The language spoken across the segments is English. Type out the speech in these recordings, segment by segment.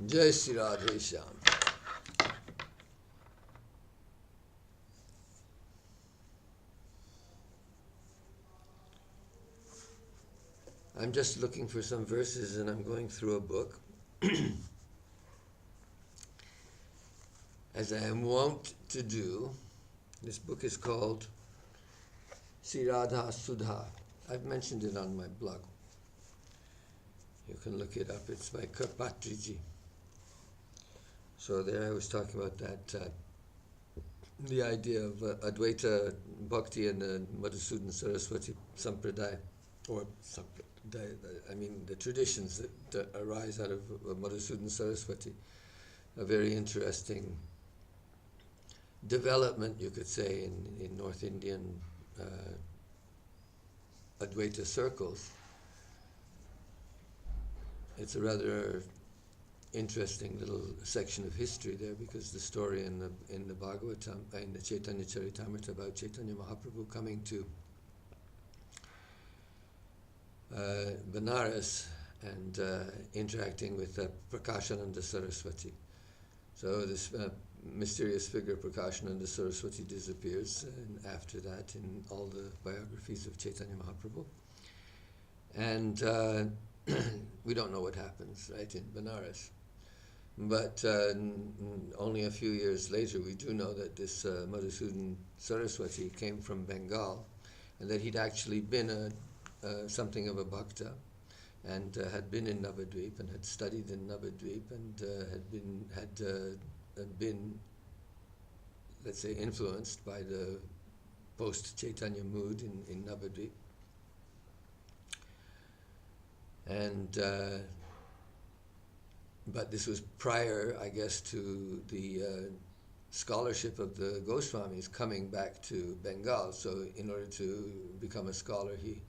Jai Sri Radhe Shyam. I'm just looking for some verses and I'm going through a book. As I am wont to do, this book is called Sri Radha Sudha. I've mentioned it on my blog. You can look it up. It's by Karpatriji. So there I was talking about that, the idea of Advaita Bhakti and the Madhusudan Saraswati Sampradaya, or Sampradaya, I mean the traditions that arise out of Madhusudan Saraswati. A very interesting development, you could say, in North Indian Advaita circles. It's a rather interesting little section of history there, because the story in the Bhagavatam, in the Chaitanya Charitamrita about Chaitanya Mahaprabhu coming to Benares and interacting with Prakashananda Saraswati. So this mysterious figure Prakashananda Saraswati disappears after that in all the biographies of Chaitanya Mahaprabhu. And we don't know what happens, right, in Benares. But only a few years later, we do know that this Madhusudan Saraswati came from Bengal, and that he'd actually been something of a bhakta, and had been in Navadvip, and had studied in Navadvip, and had been, let's say, influenced by the post-Chaitanya mood in Navadvip. And but this was prior, I guess, to the scholarship of the Goswamis coming back to Bengal. So in order to become a scholar, he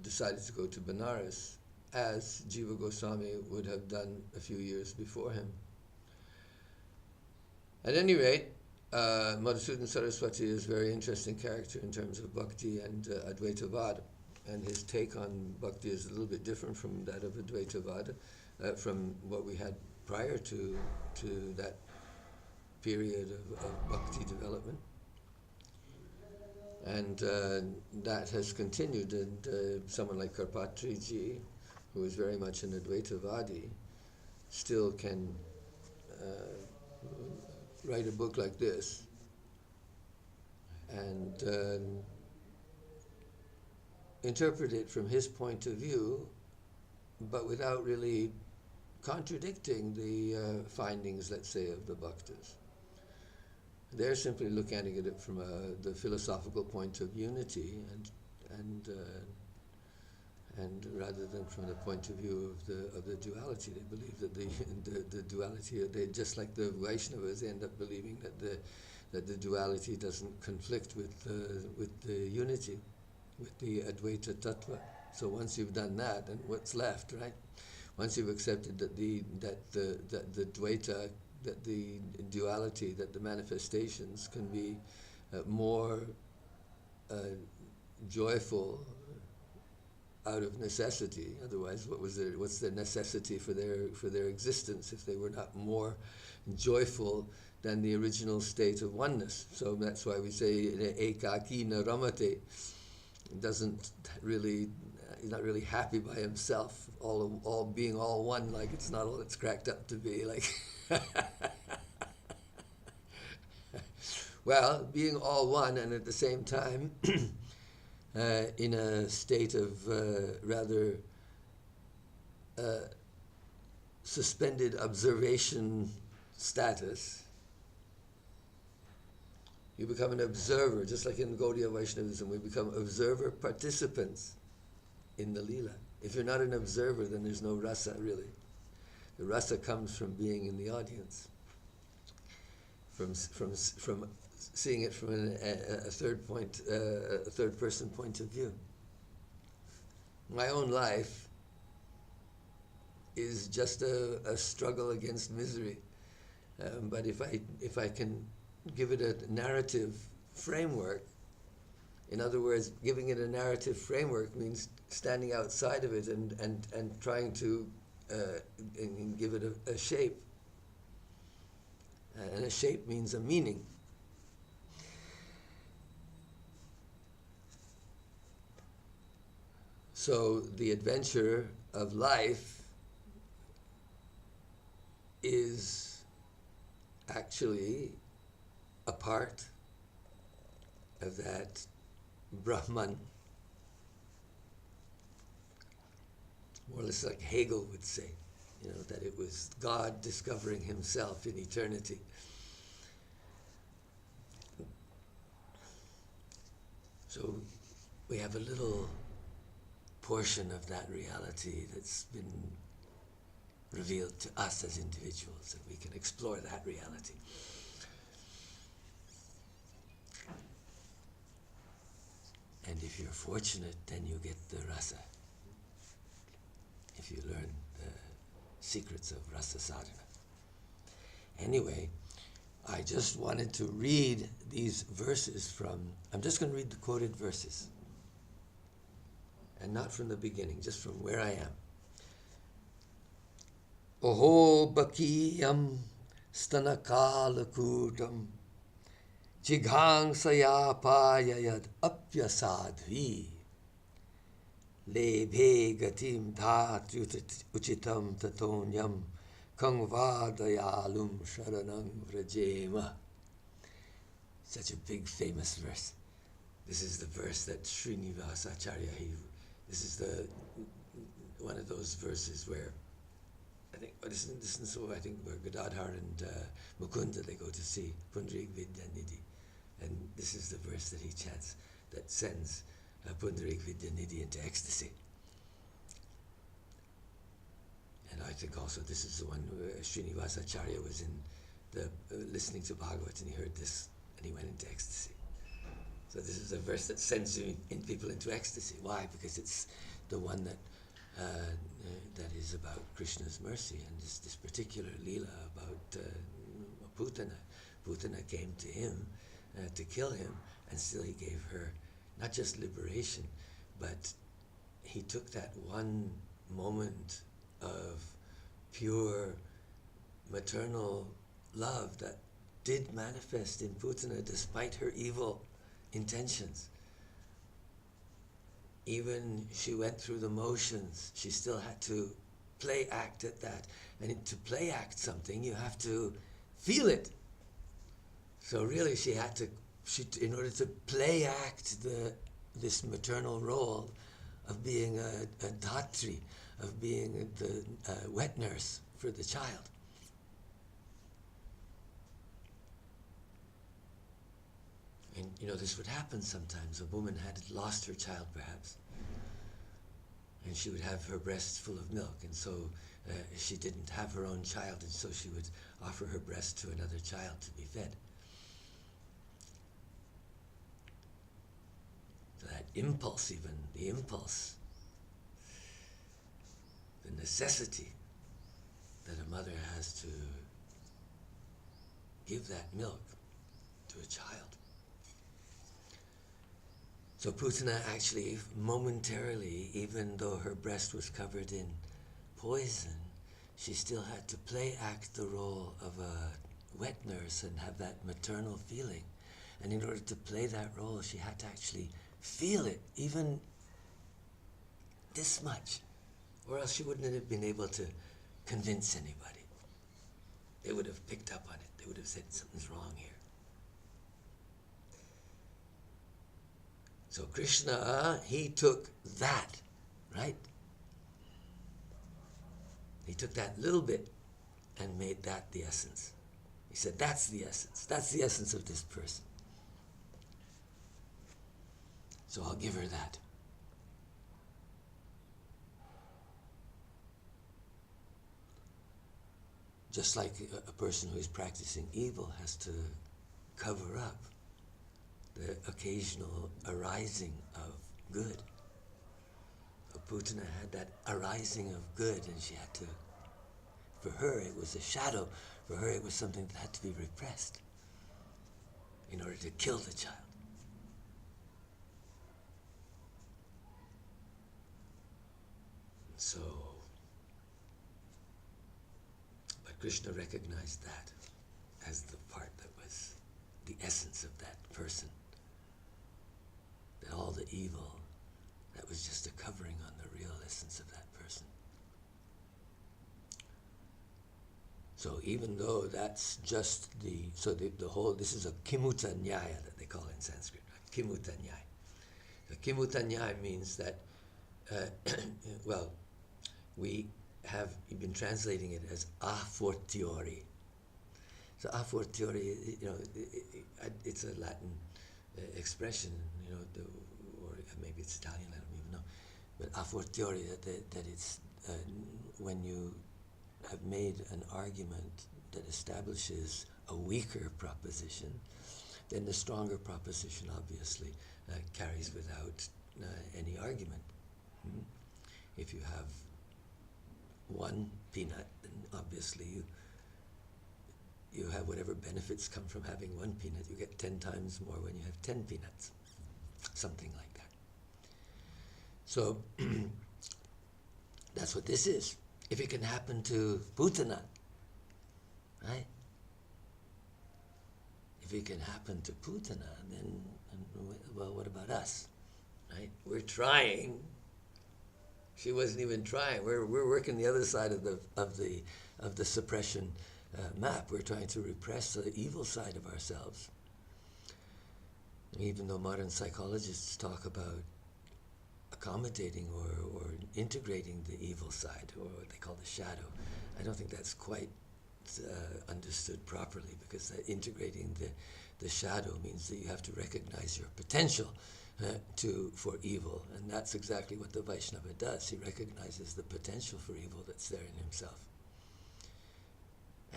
decided to go to Benares, as Jiva Goswami would have done a few years before him. At any rate, Madhusudan Saraswati is a very interesting character in terms of bhakti and Advaitavada. And his take on bhakti is a little bit different from that of Advaitavada, from what we had prior to that period of bhakti development. And that has continued, and someone like Karpatriji, who is very much an Advaitavadi, still can write a book like this and interpret it from his point of view, but without really contradicting the findings, let's say, of the bhaktas. They're simply looking at it from the philosophical point of unity, and rather than from the point of view of the duality. They believe that the duality, they just like the Vaishnavas, they end up believing that the duality doesn't conflict with the unity, with the Advaita Tattva. So once you've done that, then what's left, right? Once you've accepted that the Dvaita, that the duality, that the manifestations can be more joyful out of necessity. Otherwise, what's their necessity for their existence if they were not more joyful than the original state of oneness? So that's why we say ekaki na ramate. Doesn't really, he's not really happy by himself, all being all one, like it's not all it's cracked up to be, like. Well, being all one and at the same time in a state of rather suspended observation status. You become an observer, just like in Gaudiya Vaishnavism, we become observer participants in the Leela. If you're not an observer, then there's no rasa, really. The rasa comes from being in the audience, from seeing it from a third person point of view. My own life is just a struggle against misery, but if I can give it a narrative framework. In other words, giving it a narrative framework means standing outside of it and trying to and give it a shape. And a shape means a meaning. So the adventure of life is actually a part of that Brahman. More or less like Hegel would say, that it was God discovering himself in eternity. So we have a little portion of that reality that's been revealed to us as individuals, and we can explore that reality. And if you're fortunate, then you get the rasa. If you learn the secrets of rasa sadhana. Anyway, I just wanted to read these verses I'm just going to read the quoted verses. And not from the beginning, just from where I am. Oho bakiyam stanakalakutam jighangsayapayayad apyasadvi lebhe gatim dhat uchitam tatonyam kangvadayalum sharanam vrajema. Such a big famous verse. This is the verse that Srinivasa Acharya, this is one of those verses where I think where Gadadhar and Mukunda, they go to see Pundarik Vidyanidhi, and this is the verse that he chants that sends Pundarik Vidyanidhi into ecstasy. And I think also this is the one where Srinivasa Acharya was listening to Bhagavatam, and he heard this and he went into ecstasy. So this is a verse that sends people into ecstasy. Why? Because it's the one that is about Krishna's mercy, and this particular lila about Putana. Putana came to him to kill him, and still he gave her not just liberation, but he took that one moment of pure maternal love that did manifest in Putana despite her evil intentions. Even she went through the motions, she still had to play act at that. And to play act something, you have to feel it. So really in order to play act this maternal role of being a dhatri, of being the wet nurse for the child. And this would happen sometimes. A woman had lost her child perhaps, and she would have her breasts full of milk, and so she didn't have her own child, and so she would offer her breast to another child to be fed. So that impulse, the necessity that a mother has to give that milk to a child. So Putana actually, momentarily, even though her breast was covered in poison, she still had to play act the role of a wet nurse and have that maternal feeling. And in order to play that role, she had to actually feel it, even this much, or else she wouldn't have been able to convince anybody. They would have picked up on it. They would have said, something's wrong here. So Krishna, he took that, right? He took that little bit and made that the essence. He said, that's the essence. That's the essence of this person. So I'll give her that. Just like a person who is practicing evil has to cover up the occasional arising of good. Putana had that arising of good, and she had to, for her it was a shadow, for her it was something that had to be repressed in order to kill the child. So Krishna recognized that as the part that was the essence of that person. That all the evil, that was just a covering on the real essence of that person. So even though that's just the whole, this is a kimuta nyaya that they call it in Sanskrit, right? Kimuta nyaya. The kimuta nyaya means that, well, we have been translating it as a fortiori. So a fortiori, it's a Latin expression, or maybe it's Italian, I don't even know. But a fortiori, that it's when you have made an argument that establishes a weaker proposition, then the stronger proposition obviously carries without any argument. If you have one peanut, then obviously you have whatever benefits come from having one peanut. You get 10 times more when you have 10 peanuts, something like that. So that's what this is. If it can happen to Putana, right? If it can happen to Putana, then, well, what about us, right? We're trying. She wasn't even trying. We're working the other side of the suppression map. We're trying to repress the evil side of ourselves. Even though modern psychologists talk about accommodating or integrating the evil side, or what they call the shadow, I don't think that's quite understood properly, because integrating the shadow means that you have to recognize your potential for evil, and that's exactly what the Vaishnava does. He recognizes the potential for evil that's there in himself.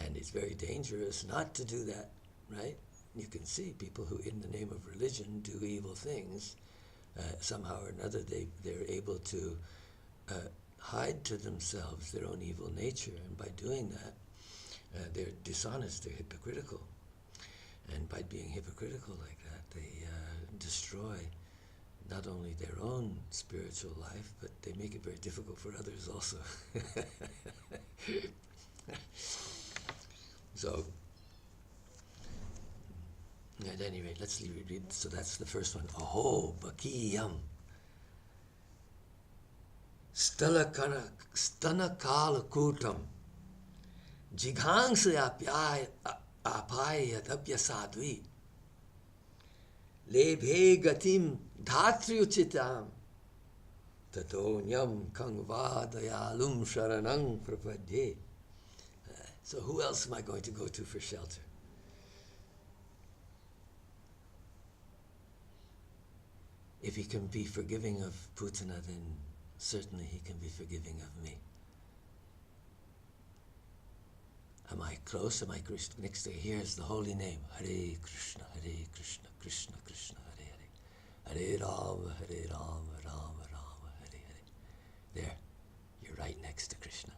And it's very dangerous not to do that, right? You can see people who, in the name of religion, do evil things. Somehow or another, they're able to hide to themselves their own evil nature, and by doing that, they're dishonest, they're hypocritical. And by being hypocritical like that, they destroy not only their own spiritual life, but they make it very difficult for others also. So, at any rate, let's read. So that's the first one. Aho bakiyam stana kala kutam jighangsya apaya tapya sadvi lebhe gatim dhatriuchitam tato nyam kangvadayalum sharanang prapadye. So who else am I going to go to for shelter? If he can be forgiving of Putana, then certainly he can be forgiving of me. Am I close? Am I next to her? Here's the holy name. Hare Krishna, Krishna Krishna, Hare Hare. Hare Rama, Rama Rama, Hare Hare. There, you're right next to Krishna.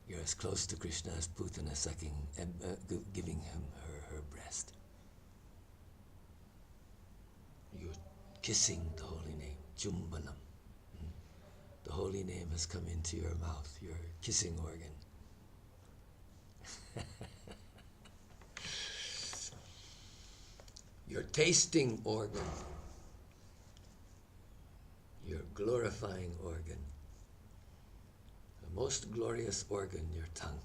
You're as close to Krishna as Putana sucking, giving him her breast. You're kissing the holy name, Chumbanam. The holy name has come into your mouth, your kissing organ. Your tasting organ, your glorifying organ, the most glorious organ, your tongue.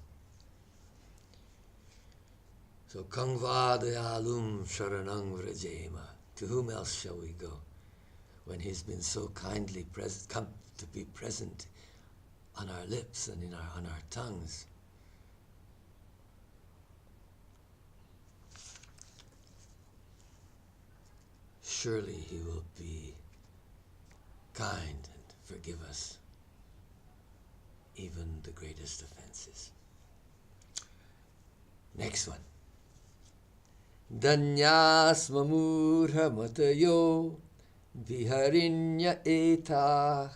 So, Kangvadayalum Sharanang Vrajema. To whom else shall we go when he's been so kindly come to be present on our lips and on our tongues? Surely he will be kind and forgive us even the greatest offenses. Next one. Danyasma murha matayo viharinya etah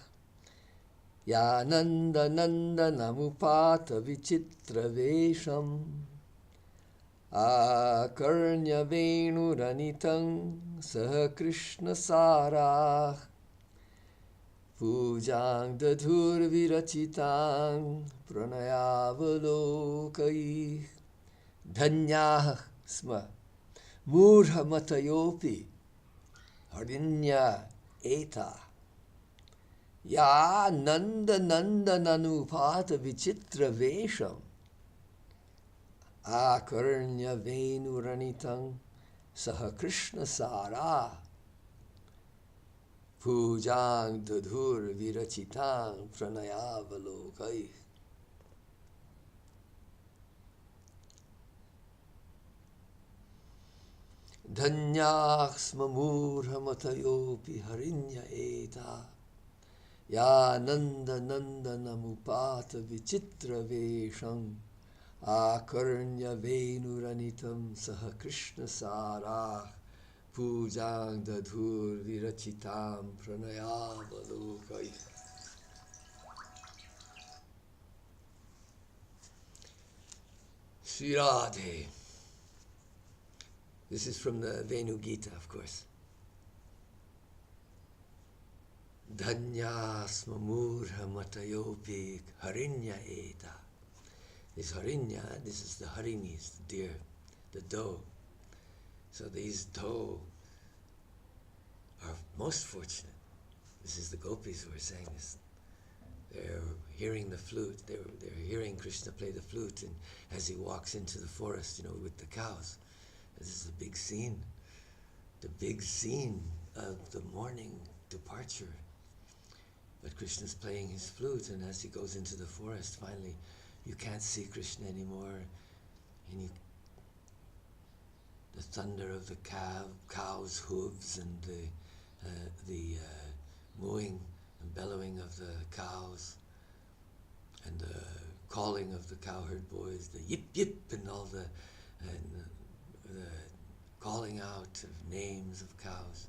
yananda nanda namupata vichitra vesham akarnya venuranitam saha krishna sarah Pujang dadhur virachitang pranayavalokai dhanyah sma murha matayopi harinya eta ya nanda nanda nanupata vichitra vesham akarnya venuranitam saha krishna sara pujang dadhur virachitang pranayavalokai. Dhanyasma murha matayopi harinya eta ya nanda nanda namupata vichitra vesham akarnya venuranitam saha krishna sara pujang dadhur virachitam pranayavalokai. Sri Radhe. This is from the Venu Gita, of course. Dhanyasma murha matayopi harinya eta. This harinya, this is the harinis, the deer, the doe. So these doe are most fortunate. This is the gopis who are saying this. They're hearing the flute, they're hearing Krishna play the flute, and as he walks into the forest, with the cows. This is a big scene, the big scene of the morning departure. But Krishna's playing his flute, and as he goes into the forest, finally, you can't see Krishna anymore, and the thunder of the cow's hooves and the mooing and bellowing of the cows, and the calling of the cowherd boys, the yip yip, and all the calling out of names of cows,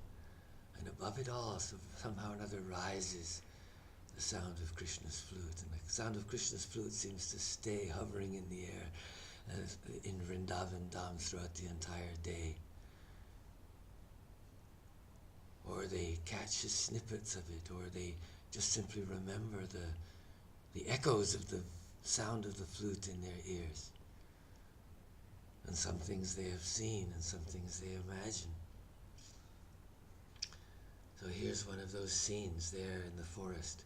and above it all, somehow or another, rises the sound of Krishna's flute, and the sound of Krishna's flute seems to stay hovering in the air in Vrindavan Dham throughout the entire day. Or they catch snippets of it, or they just simply remember the echoes of the sound of the flute in their ears. And some things they have seen, and some things they imagine. So here's one of those scenes there in the forest.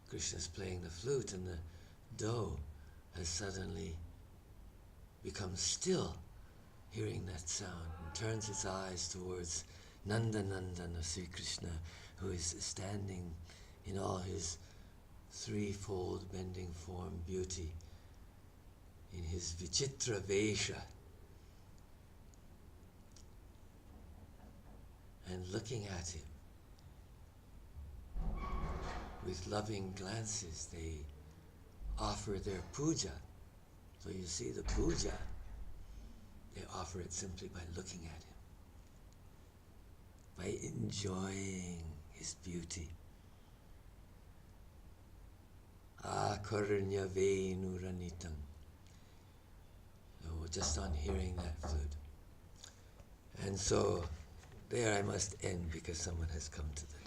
Krishna's playing the flute, and the doe has suddenly become still, hearing that sound, and turns its eyes towards Nanda Nandana Sri Krishna, who is standing in all his threefold bending form beauty, in his Vichitra Vesha, and looking at him with loving glances. They offer their puja. So you see the puja, they offer it simply by looking at him, by enjoying his beauty. Akarnya venuranitam. Just on hearing that flute. And so there I must end because someone has come to the door.